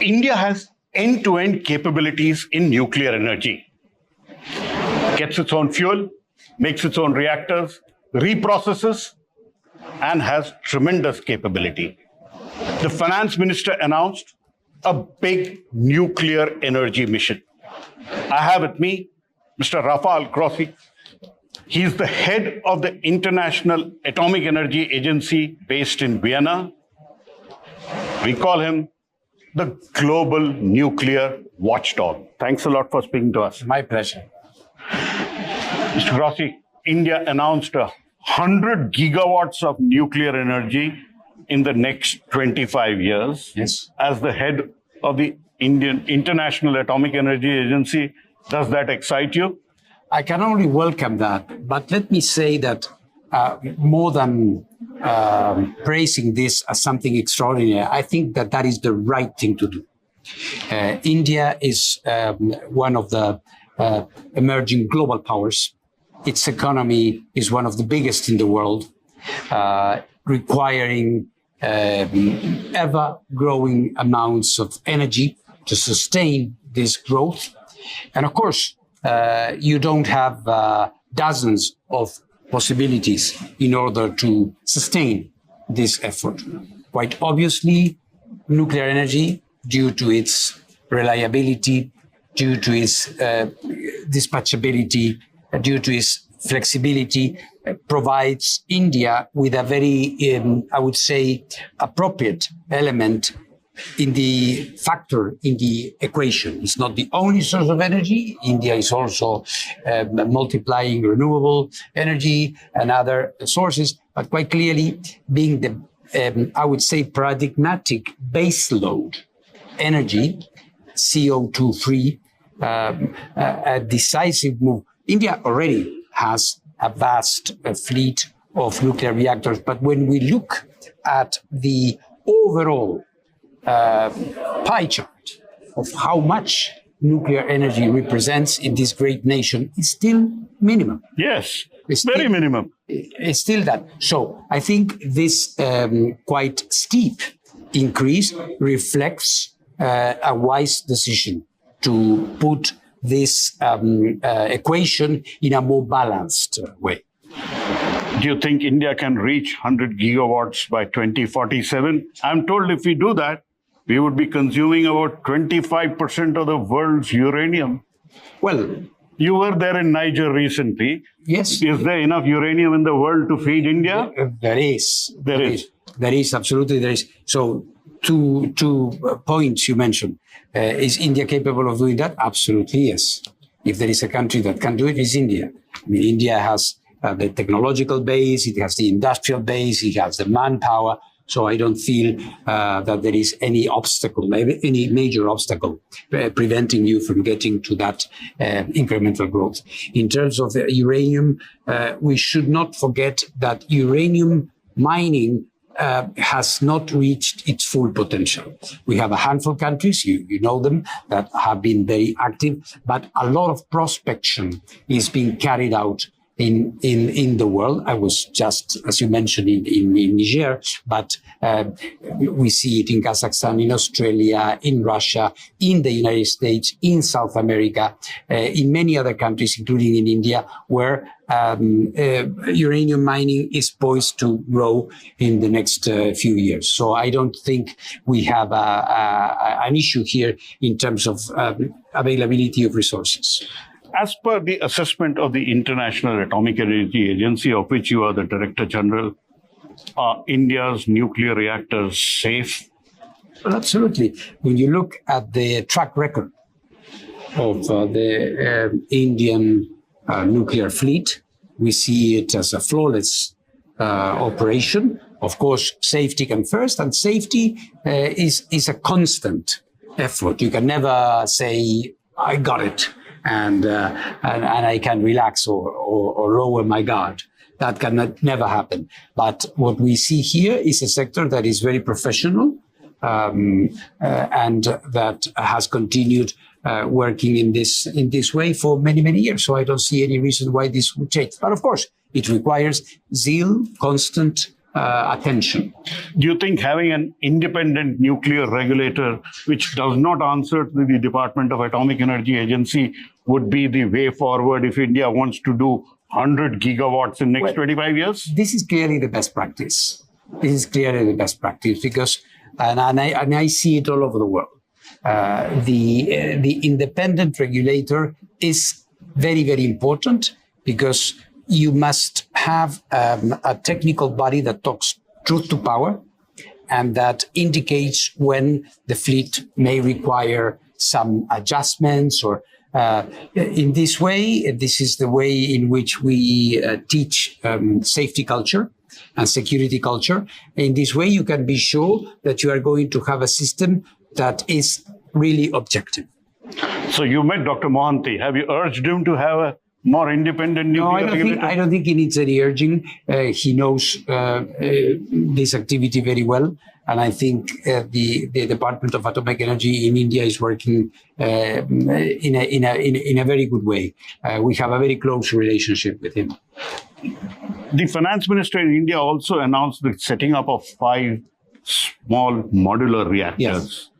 India has end-to-end capabilities in nuclear energy. Gets its own fuel, makes its own reactors, reprocesses, and has tremendous capability. The finance minister announced a big nuclear energy mission. I have with me Mr. Rafael Grossi. He's the head of the International Atomic Energy Agency based in Vienna. We call him the global nuclear watchdog. Thanks a lot for speaking to us. My pleasure. Mr. Grossi, India announced 100 gigawatts of nuclear energy in the next 25 years. Yes. As the head of the Indian International Atomic Energy Agency, does that excite you? I can only welcome that, but let me say that more than praising this as something extraordinary, I think that that is the right thing to do. India is one of the emerging global powers. Its economy is one of the biggest in the world, requiring ever-growing amounts of energy to sustain this growth. And of course, you don't have dozens of possibilities in order to sustain this effort. Quite obviously, nuclear energy, due to its reliability, due to its dispatchability, due to its flexibility, provides India with a very, I would say, appropriate element in the factor in the equation. It's not the only source of energy. India is also multiplying renewable energy and other sources, but quite clearly being the, I would say, paradigmatic baseload energy, CO2 free, a decisive move. India already has a vast fleet of nuclear reactors, but when we look at the overall pie chart of how much nuclear energy represents in this great nation, it's still minimum. Yes, it's very still, minimum. It's still that. So I think this quite steep increase reflects a wise decision to put this equation in a more balanced way. Do you think India can reach 100 gigawatts by 2047? I'm told if we do that, we would be consuming about 25% of the world's uranium. Well, you were there in Niger recently. Yes. Is there enough uranium in the world to feed India? There is. There is. There is, absolutely there is. So two points you mentioned. Is India capable of doing that? Absolutely, yes. If there is a country that can do it, it's India. I mean, India has the technological base, it has the industrial base, it has the manpower. So I don't feel that there is any obstacle, any major obstacle preventing you from getting to that incremental growth. In terms of uranium, we should not forget that uranium mining has not reached its full potential. We have a handful of countries, you know them, that have been very active, but a lot of prospection is being carried out in the world. I was just, as you mentioned, in Niger, but we see it in Kazakhstan, in Australia, in Russia, in the United States, in South America, in many other countries, including in India, where uranium mining is poised to grow in the next few years. So I don't think we have an issue here in terms of availability of resources. As per the assessment of the International Atomic Energy Agency, of which you are the Director General, are India's nuclear reactors safe? Well, absolutely. When you look at the track record of the Indian nuclear fleet, we see it as a flawless operation. Of course, safety comes first, and safety is a constant effort. You can never say, I got it, and I can relax or lower my guard. That can never happen. But what we see here is a sector that is very professional and that has continued working in this way for many, many years. So I don't see any reason why this would change. But of course, it requires zeal, constant attention. Do you think having an independent nuclear regulator, which does not answer to the Department of Atomic Energy Agency, would be the way forward if India wants to do 100 gigawatts in next 25 years? This is clearly the best practice. This is clearly the best practice because, and I see it all over the world. The independent regulator is very, very important because you must have a technical body that talks truth to power and that indicates when the fleet may require some adjustments or in this way, this is the way in which we teach safety culture and security culture. In this way, you can be sure that you are going to have a system that is really objective. So you met Dr. Mohanty. Have you urged him to have a more independent nuclear regulator? I don't think he needs any urging. He knows this activity very well. And I think the Department of Atomic Energy in India is working in a very good way. We have a very close relationship with him. The finance minister in India also announced the setting up of 5 small modular reactors. Yes.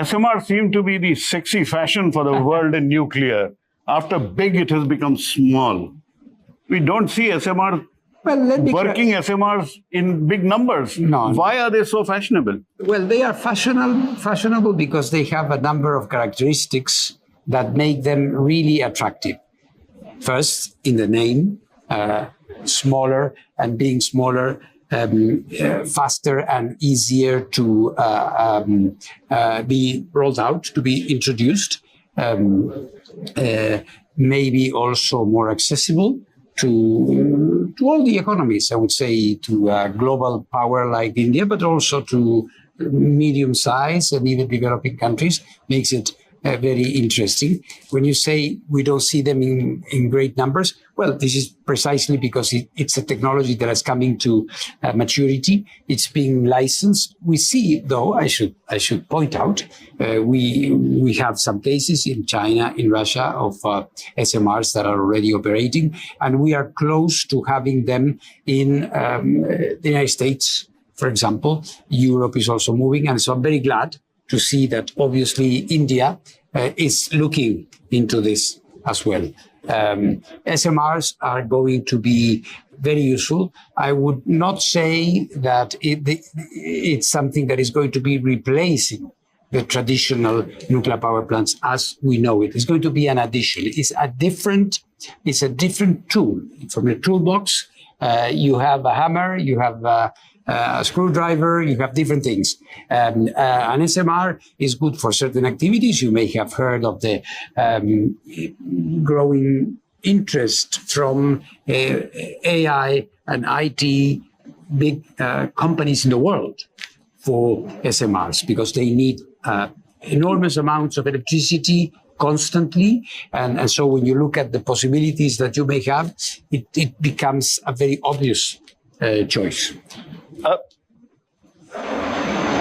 SMR seemed to be the sexy fashion for the world in nuclear. After big, it has become small. We don't see SMR working SMRs in big numbers. No. Why are they so fashionable? Well, they are fashionable because they have a number of characteristics that make them really attractive. First, in the name, smaller, and being smaller, faster and easier to be rolled out, to be introduced. Maybe also more accessible to all the economies, I would say, to a global power like India, but also to medium-sized and even developing countries, makes it very interesting. When you say we don't see them in great numbers, well, this is precisely because it's a technology that is coming to maturity. It's being licensed. We see, though, I should point out, we have some cases in China, in Russia, of SMRs that are already operating, and we are close to having them in the United States, for example. Europe is also moving, and so I'm very glad to see that obviously India is looking into this as well. SMRs are going to be very useful. I would not say that it's something that is going to be replacing the traditional nuclear power plants as we know it. It's going to be an addition. It's a different tool. From the toolbox, you have a hammer, you have a screwdriver, you have different things. An SMR is good for certain activities. You may have heard of the growing interest from AI and IT big companies in the world for SMRs because they need enormous amounts of electricity constantly. And so when you look at the possibilities that you may have, it becomes a very obvious choice.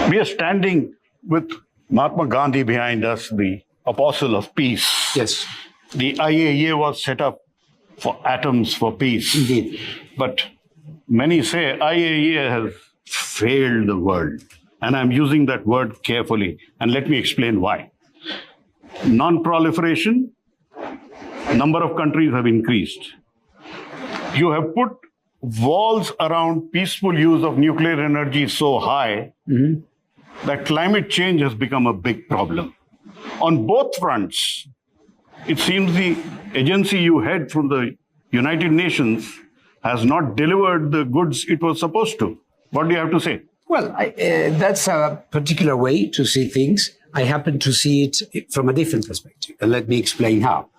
We are standing with Mahatma Gandhi behind us, the apostle of peace. Yes. The IAEA was set up for atoms for peace. Indeed. But many say IAEA has failed the world. And I'm using that word carefully. And let me explain why. Non-proliferation, number of countries have increased. You have put walls around peaceful use of nuclear energy so high that climate change has become a big problem. On both fronts, it seems the agency you head from the United Nations has not delivered the goods it was supposed to. What do you have to say? Well, that's a particular way to see things. I happen to see it from a different perspective, and let me explain how.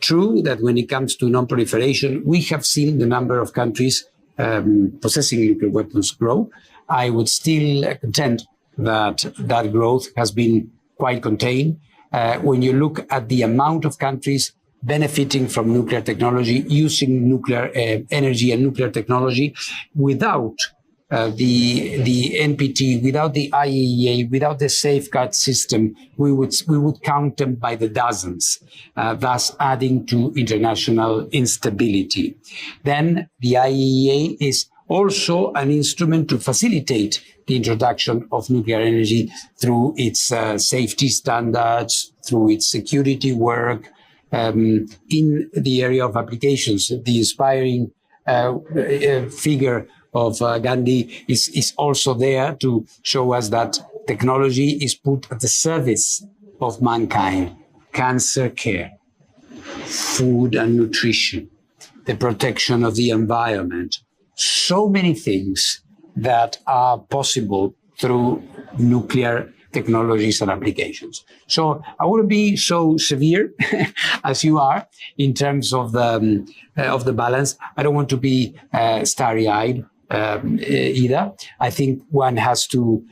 True that when it comes to non-proliferation, we have seen the number of countries possessing nuclear weapons grow. I would still contend that that growth has been quite contained. When you look at the amount of countries benefiting from nuclear technology, using nuclear energy and nuclear technology without the NPT, without the IAEA, without the safeguard system, we would count them by the dozens, thus adding to international instability. Then the IAEA is also an instrument to facilitate the introduction of nuclear energy through its safety standards, through its security work, in the area of applications. The inspiring figure of Gandhi is also there to show us that technology is put at the service of mankind. Cancer care, food and nutrition, the protection of the environment, so many things that are possible through nuclear technologies and applications. So I wouldn't be so severe as you are in terms of the balance. I don't want to be starry-eyed either. I think one has to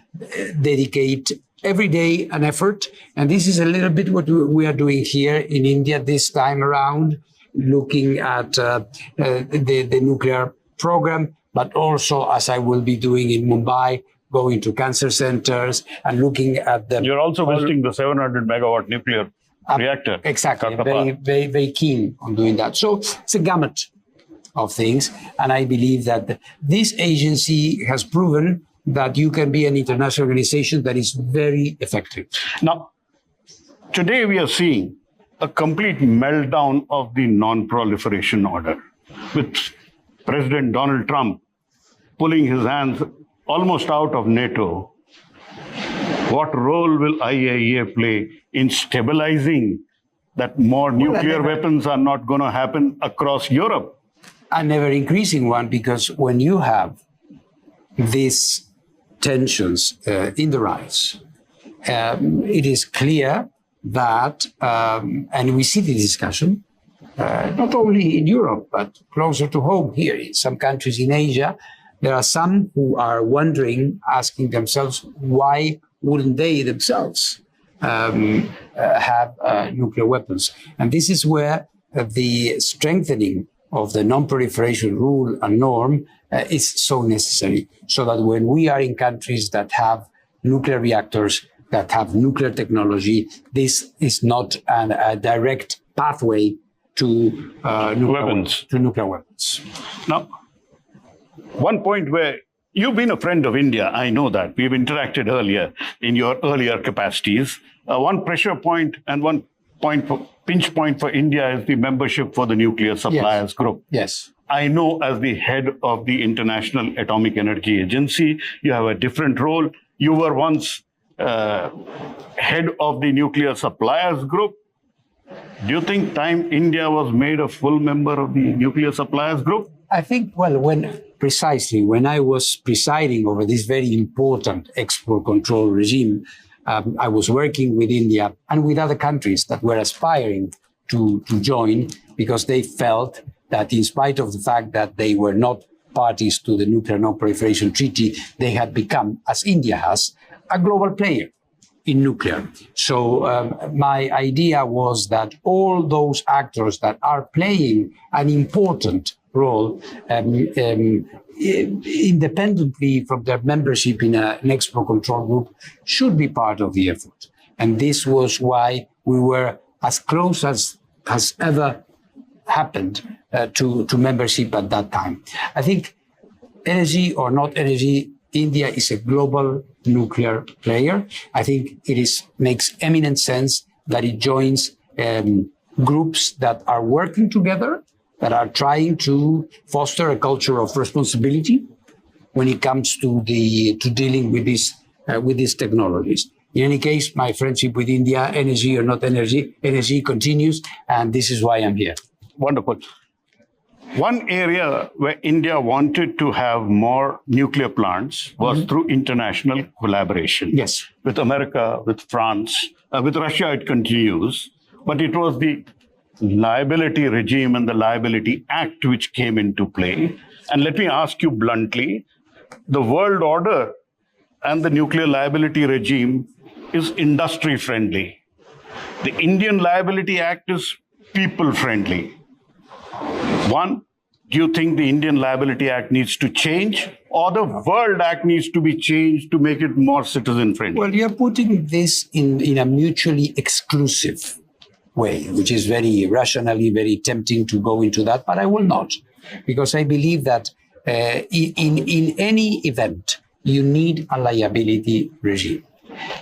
dedicate every day an effort, and this is a little bit what we are doing here in India this time around, looking at the nuclear program, but also, as I will be doing in Mumbai, going to cancer centers and looking at the... You're also visiting the 700 megawatt nuclear reactor. Exactly. Very, very keen on doing that. So it's a gamut of things. And I believe that this agency has proven that you can be an international organization that is very effective. Now, today we are seeing a complete meltdown of the non-proliferation order, with President Donald Trump pulling his hands almost out of NATO. What role will IAEA play in stabilizing that more nuclear weapons are not going to happen across Europe? An ever-increasing one, because when you have these tensions in the rise, it is clear that, and we see the discussion, not only in Europe, but closer to home here in some countries in Asia, there are some who are wondering, asking themselves, why wouldn't they themselves have nuclear weapons? And this is where the strengthening of the non-proliferation rule and norm is so necessary, so that when we are in countries that have nuclear reactors, that have nuclear technology, this is not a direct pathway to nuclear weapons. Now, one point where you've been a friend of India, I know that. We've interacted earlier in your earlier capacities. One pressure point and one pinch point for India is the membership for the Nuclear Suppliers Group. Yes. I know as the head of the International Atomic Energy Agency, you have a different role. You were once head of the Nuclear Suppliers Group. Do you think India was made a full member of the Nuclear Suppliers Group? I think, well, when I was presiding over this very important export control regime, I was working with India and with other countries that were aspiring to join, because they felt that in spite of the fact that they were not parties to the Nuclear Non-Proliferation Treaty, they had become, as India has, a global player in nuclear. So my idea was that all those actors that are playing an important role independently from their membership in an export control group should be part of the effort. And this was why we were as close as has ever happened to membership at that time. I think, energy or not energy, India is a global nuclear player. I think it makes eminent sense that it joins groups that are working together, that are trying to foster a culture of responsibility when it comes to dealing with these technologies. In any case, my friendship with India, energy or not energy continues, and this is why I'm here. Wonderful. One area where India wanted to have more nuclear plants was through international collaboration. Yes. With America, with France, with Russia it continues, but it was the liability regime and the Liability Act which came into play. And let me ask you bluntly, the world order and the nuclear liability regime is industry friendly. The Indian Liability Act is people friendly. One, do you think the Indian Liability Act needs to change, or the World Act needs to be changed to make it more citizen friendly? Well, you're putting this in a mutually exclusive way, which is very rationally very tempting to go into that, but I will not, because I believe that in any event, you need a liability regime.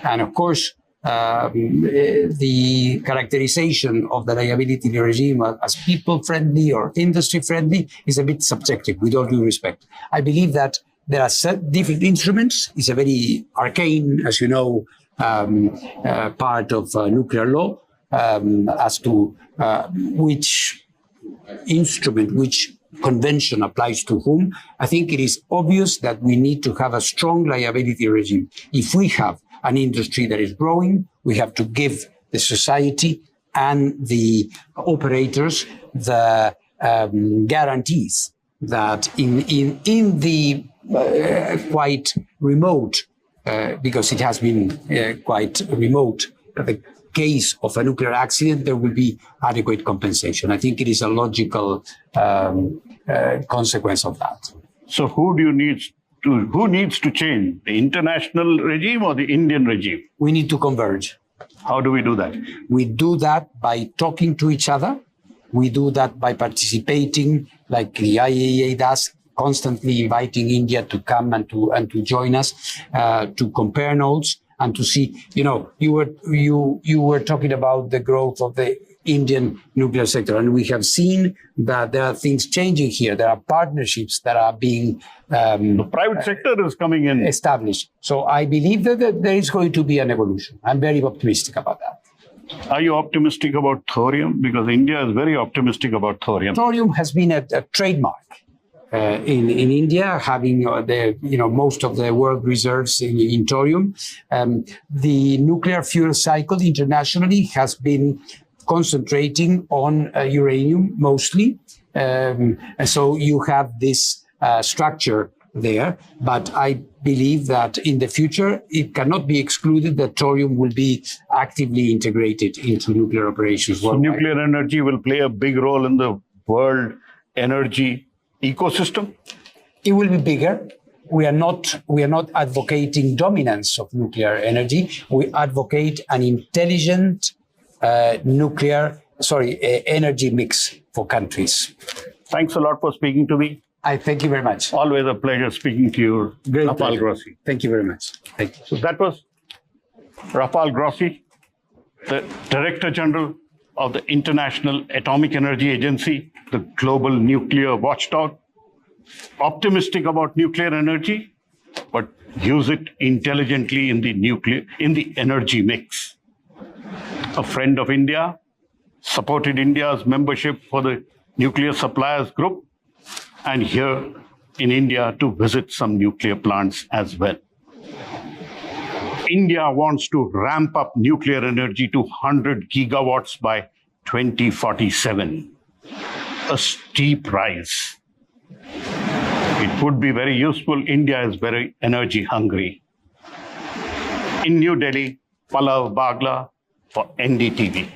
And of course, the characterization of the liability regime as people-friendly or industry-friendly is a bit subjective, with all due respect. I believe that there are different instruments. It's a very arcane, as you know, part of nuclear law as to which instrument, which convention applies to whom. I think it is obvious that we need to have a strong liability regime. If we have an industry that is growing, we have to give the society and the operators the guarantees that in the quite remote, because it has been quite remote, the case of a nuclear accident, there will be adequate compensation. I think it is a logical consequence of that. So who needs to change, the international regime or the Indian regime? We need to converge. How do we do that? We do that by talking to each other. We do that by participating, like the IAEA does, constantly inviting India to come and to join us, to compare notes and to see. You know, you were talking about the growth of the Indian nuclear sector, and we have seen that there are things changing here. There are partnerships that are being the private sector is coming in, established. So I believe that there is going to be an evolution. I'm very optimistic about that. Are you optimistic about thorium? Because India is very optimistic about thorium. Thorium has been a trademark in India, having most of the world reserves in thorium. The nuclear fuel cycle internationally has been concentrating on uranium mostly. And so you have this structure there, but I believe that in the future, it cannot be excluded that thorium will be actively integrated into nuclear operations. So nuclear energy will play a big role in the world energy ecosystem? It will be bigger. We are not advocating dominance of nuclear energy. We advocate an intelligent energy mix for countries. Thanks a lot for speaking to me. I thank you very much. Always a pleasure speaking to you, Rafael Grossi. Thank you very much. Thank you. So that was Rafael Grossi, the Director General of the International Atomic Energy Agency, the global nuclear watchdog. Optimistic about nuclear energy, but use it intelligently in the energy mix. A friend of India, supported India's membership for the Nuclear Suppliers Group, and here in India to visit some nuclear plants as well. India wants to ramp up nuclear energy to 100 gigawatts by 2047. A steep rise. It would be very useful. India is very energy hungry. In New Delhi, Pallava, Bagla for NDTV.